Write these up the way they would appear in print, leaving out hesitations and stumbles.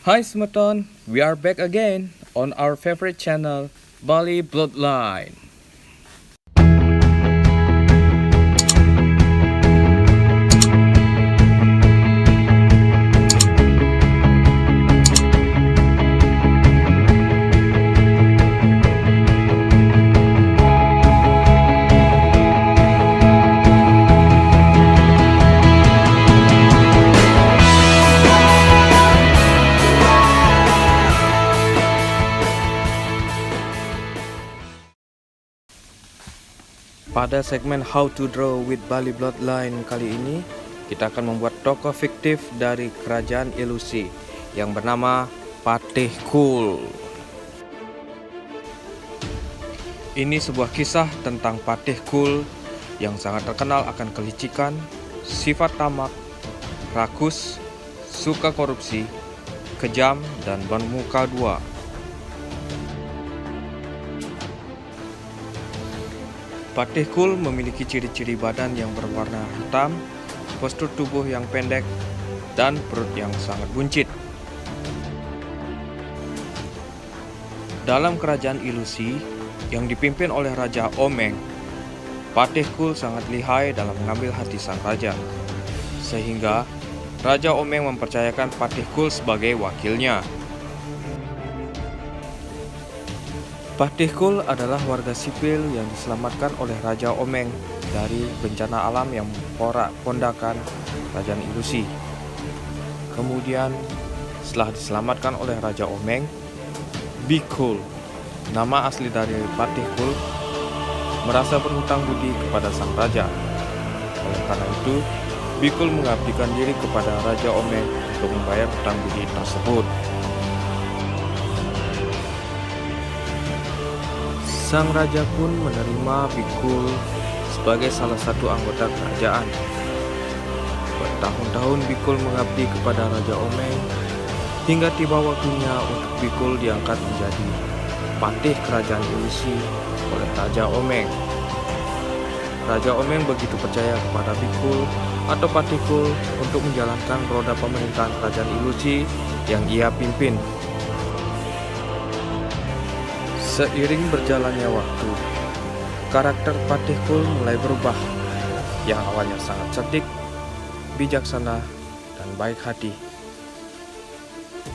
Hi Smeton, we are back again on our favorite channel, Bali Bloodline. Pada segmen How to Draw with Bali Bloodline kali ini, kita akan membuat tokoh fiktif dari kerajaan ilusi yang bernama Patih Kul. Ini sebuah kisah tentang Patih Kul yang sangat terkenal akan kelicikan, sifat tamak, rakus, suka korupsi, kejam, dan bermuka dua. Patih Kul memiliki ciri-ciri badan yang berwarna hitam, postur tubuh yang pendek, dan perut yang sangat buncit. Dalam kerajaan ilusi yang dipimpin oleh Raja Omeng, Patih Kul sangat lihai dalam mengambil hati sang raja, sehingga Raja Omeng mempercayakan Patih Kul sebagai wakilnya. Patih Kul adalah warga sipil yang diselamatkan oleh Raja Omeng dari bencana alam yang memporak-pondakan kerajaan ilusi. Kemudian, setelah diselamatkan oleh Raja Omeng, Bikul, nama asli dari Patih Kul, merasa berhutang budi kepada sang raja. Oleh karena itu, Bikul mengabdikan diri kepada Raja Omeng untuk membayar hutang budi tersebut. Sang raja pun menerima Bikul sebagai salah satu anggota kerajaan. Bertahun-tahun Bikul mengabdi kepada Raja Omeng hingga tiba waktunya untuk Bikul diangkat menjadi patih kerajaan ilusi oleh Raja Omeng. Raja Omeng begitu percaya kepada Bikul atau Patih Kul untuk menjalankan roda pemerintahan kerajaan ilusi yang ia pimpin. Seiring berjalannya waktu, karakter Patih Kul mulai berubah. Yang awalnya sangat cerdik, bijaksana, dan baik hati,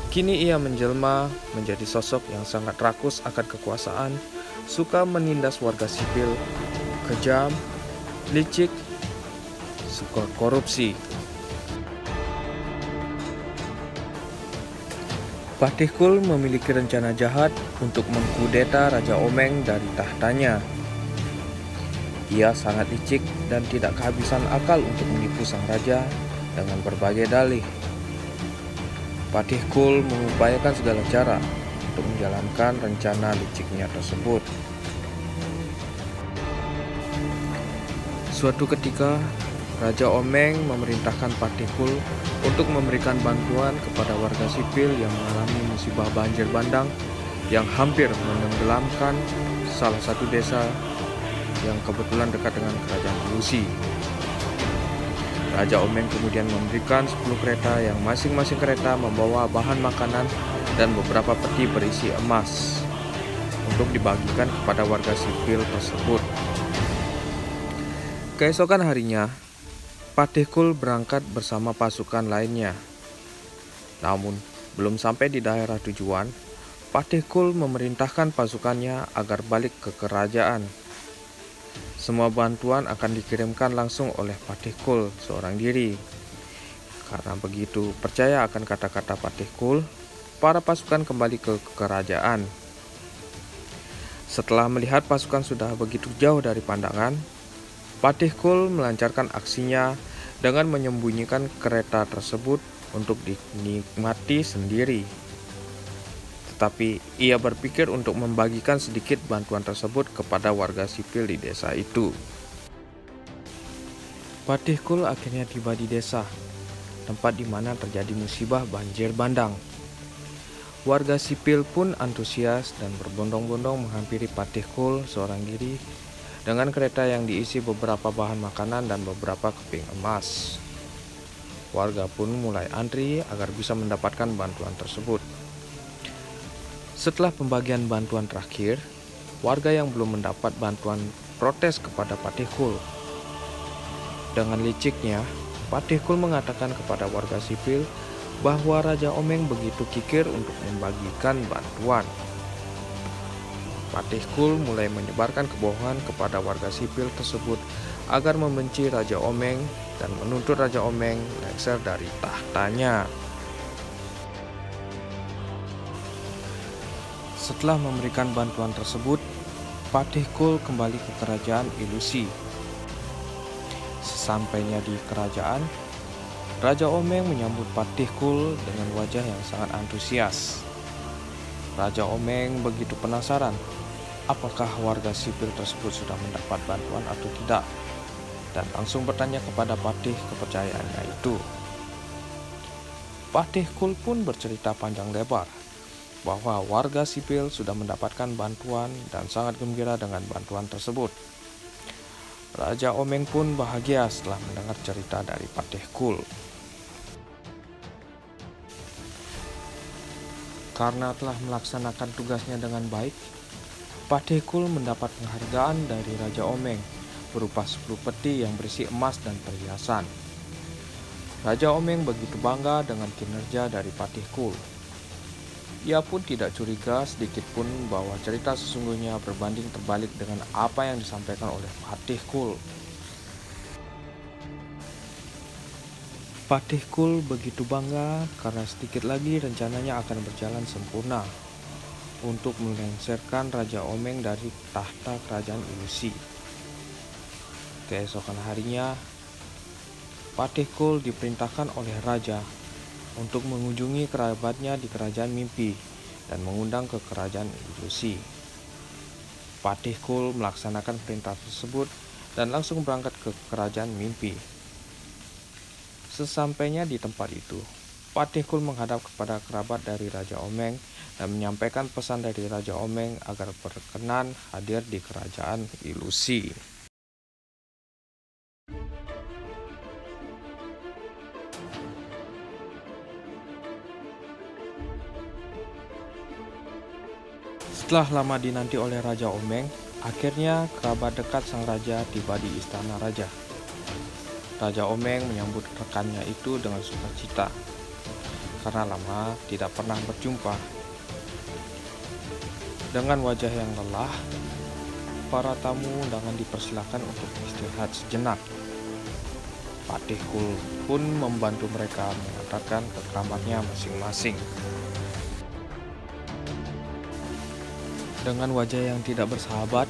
kini ia menjelma menjadi sosok yang sangat rakus akan kekuasaan, suka menindas warga sipil, kejam, licik, suka korupsi. Patih Kul memiliki rencana jahat untuk mengkudeta Raja Omeng dari tahtanya. Ia sangat licik dan tidak kehabisan akal untuk menipu sang raja dengan berbagai dalih. Patih Kul mengupayakan segala cara untuk menjalankan rencana liciknya tersebut. Suatu ketika, Raja Omeng memerintahkan Patih Kul untuk memberikan bantuan kepada warga sipil yang mengalami musibah banjir bandang yang hampir menenggelamkan salah satu desa yang kebetulan dekat dengan kerajaan ilusi. Raja Omeng kemudian memberikan 10 kereta yang masing-masing kereta membawa bahan makanan dan beberapa peti berisi emas untuk dibagikan kepada warga sipil tersebut. Keesokan harinya, Patih Kul berangkat bersama pasukan lainnya. Namun, belum sampai di daerah tujuan, Patih Kul memerintahkan pasukannya agar balik ke kerajaan. Semua bantuan akan dikirimkan langsung oleh Patih Kul seorang diri. Karena begitu percaya akan kata-kata Patih Kul, para pasukan kembali ke kerajaan. Setelah melihat pasukan sudah begitu jauh dari pandangan, Patih Kul melancarkan aksinya dengan menyembunyikan kereta tersebut untuk dinikmati sendiri. Tetapi ia berpikir untuk membagikan sedikit bantuan tersebut kepada warga sipil di desa itu. Patih Kul akhirnya tiba di desa, tempat di mana terjadi musibah banjir bandang. Warga sipil pun antusias dan berbondong-bondong menghampiri Patih Kul seorang diri dengan kereta yang diisi beberapa bahan makanan dan beberapa keping emas. Warga pun mulai antri agar bisa mendapatkan bantuan tersebut. Setelah pembagian bantuan terakhir, warga yang belum mendapat bantuan protes kepada Patihkul. Dengan liciknya, Patihkul mengatakan kepada warga sipil bahwa Raja Omeng begitu kikir untuk membagikan bantuan. Patihkul mulai menyebarkan kebohongan kepada warga sipil tersebut agar membenci Raja Omeng dan menuntut Raja Omeng lengser dari tahtanya. Setelah memberikan bantuan tersebut, Patihkul kembali ke kerajaan ilusi. Sesampainya di kerajaan, Raja Omeng menyambut Patihkul dengan wajah yang sangat antusias. Raja Omeng begitu penasaran apakah warga sipil tersebut sudah mendapat bantuan atau tidak, dan langsung bertanya kepada Patih kepercayaannya itu. Patihkul pun bercerita panjang lebar bahwa warga sipil sudah mendapatkan bantuan dan sangat gembira dengan bantuan tersebut. Raja Omeng pun bahagia setelah mendengar cerita dari Patihkul. Karena telah melaksanakan tugasnya dengan baik, Patihkul mendapat penghargaan dari Raja Omeng berupa 10 peti yang berisi emas dan perhiasan. Raja Omeng begitu bangga dengan kinerja dari Patihkul. Ia pun tidak curiga sedikit pun bahwa cerita sesungguhnya berbanding terbalik dengan apa yang disampaikan oleh Patihkul. Patihkul begitu bangga karena sedikit lagi rencananya akan berjalan sempurna untuk melengsarkan Raja Omeng dari tahta kerajaan ilusi. Keesokan harinya, Patihkul diperintahkan oleh Raja untuk mengunjungi kerabatnya di kerajaan mimpi dan mengundang ke kerajaan ilusi. Patihkul melaksanakan perintah tersebut dan langsung berangkat ke kerajaan mimpi. Sesampainya di tempat itu, Patihkul menghadap kepada kerabat dari Raja Omeng dan menyampaikan pesan dari Raja Omeng agar berkenan hadir di kerajaan ilusi. Setelah lama dinanti oleh Raja Omeng, akhirnya kerabat dekat sang raja tiba di istana raja. Raja Omeng menyambut rekannya itu dengan sukacita karena lama tidak pernah berjumpa. Dengan wajah yang lelah, para tamu undangan dipersilakan untuk istirahat sejenak. Patihkul pun membantu mereka mengantarkan ke kamarnya masing-masing. Dengan wajah yang tidak bersahabat,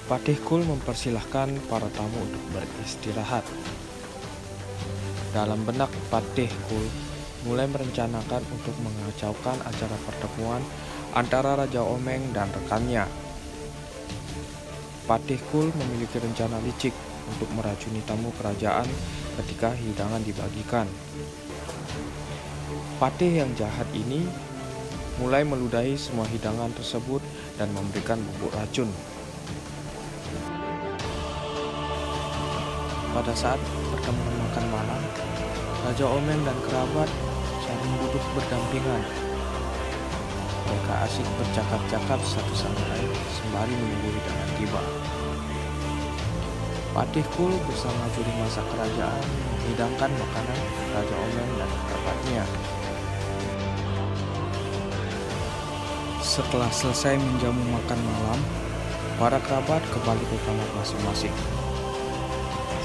Patihkul mempersilahkan para tamu untuk beristirahat. Dalam benak Patihkul mulai merencanakan untuk mengacaukan acara pertemuan antara Raja Omeng dan rekannya. Patihkul memiliki rencana licik untuk meracuni tamu kerajaan ketika hidangan dibagikan. Patih yang jahat ini mulai meludahi semua hidangan tersebut dan memberikan bubuk racun. Pada saat pertemuan makan malam, Raja Omeng dan kerabat saling duduk berdampingan. Mereka asik bercakap-cakap satu sama lain sembari menunggu hidangan tiba. Patihkul bersama juru masak kerajaan menghidangkan makanan Raja Omeng dan kerabatnya. Setelah selesai menjamu makan malam, para kerabat kembali ke kamar masing-masing.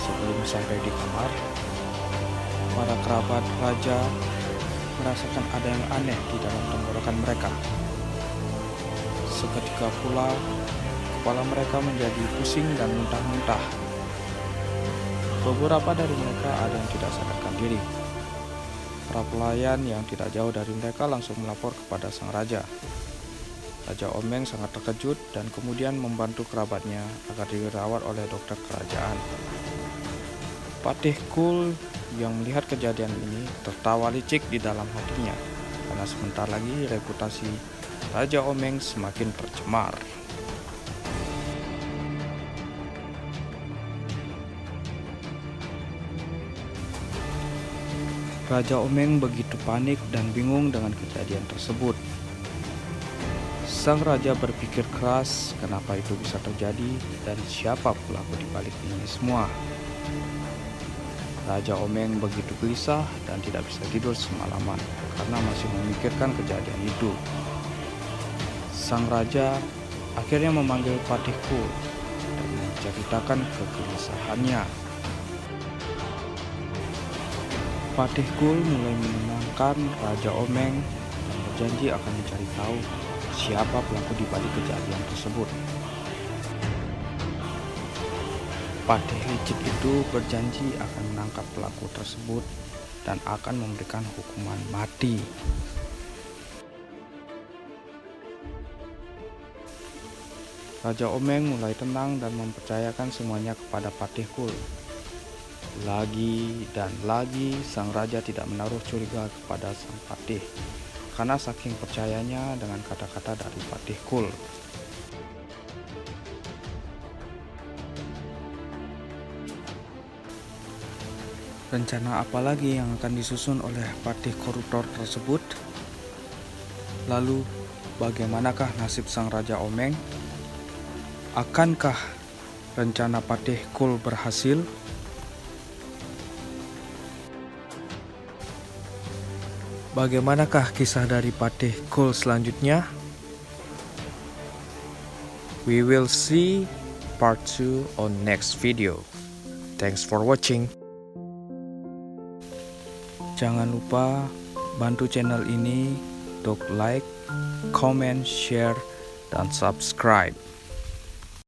Sebelum sampai di kamar, para kerabat raja merasakan ada yang aneh di dalam tenggorokan mereka. Seketika pula, kepala mereka menjadi pusing dan muntah-muntah. Beberapa dari mereka ada yang tidak sadarkan diri. Para pelayan yang tidak jauh dari mereka langsung melapor kepada sang raja. Raja Omeng sangat terkejut dan kemudian membantu kerabatnya agar dirawat oleh dokter kerajaan. Patihkul yang melihat kejadian ini tertawa licik di dalam hatinya, karena sebentar lagi reputasi Raja Omeng semakin tercemar. Raja Omeng begitu panik dan bingung dengan kejadian tersebut. Sang raja berpikir keras kenapa itu bisa terjadi dan siapa pelaku di balik ini semua. Raja Omeng begitu gelisah dan tidak bisa tidur semalaman karena masih memikirkan kejadian itu. Sang raja akhirnya memanggil Patih Kul dan menceritakan kegelisahannya. Patih Kul mulai menenangkan Raja Omeng dan berjanji akan mencari tahu siapa pelaku di balik kejadian tersebut. Patih licik itu berjanji akan menangkap pelaku tersebut dan akan memberikan hukuman mati. Raja Omeng mulai tenang dan mempercayakan semuanya kepada Patih Kul. Lagi dan lagi sang raja tidak menaruh curiga kepada sang patih karena saking percayanya dengan kata-kata dari Patih Kul. Rencana apa lagi yang akan disusun oleh patih koruptor tersebut? Lalu bagaimanakah nasib sang Raja Omeng? Akankah rencana Patih Kul berhasil? Bagaimanakah kisah dari Patih Kul selanjutnya? We will see part 2 on next video. Thanks for watching. Jangan lupa bantu channel ini untuk like, comment, share, dan subscribe.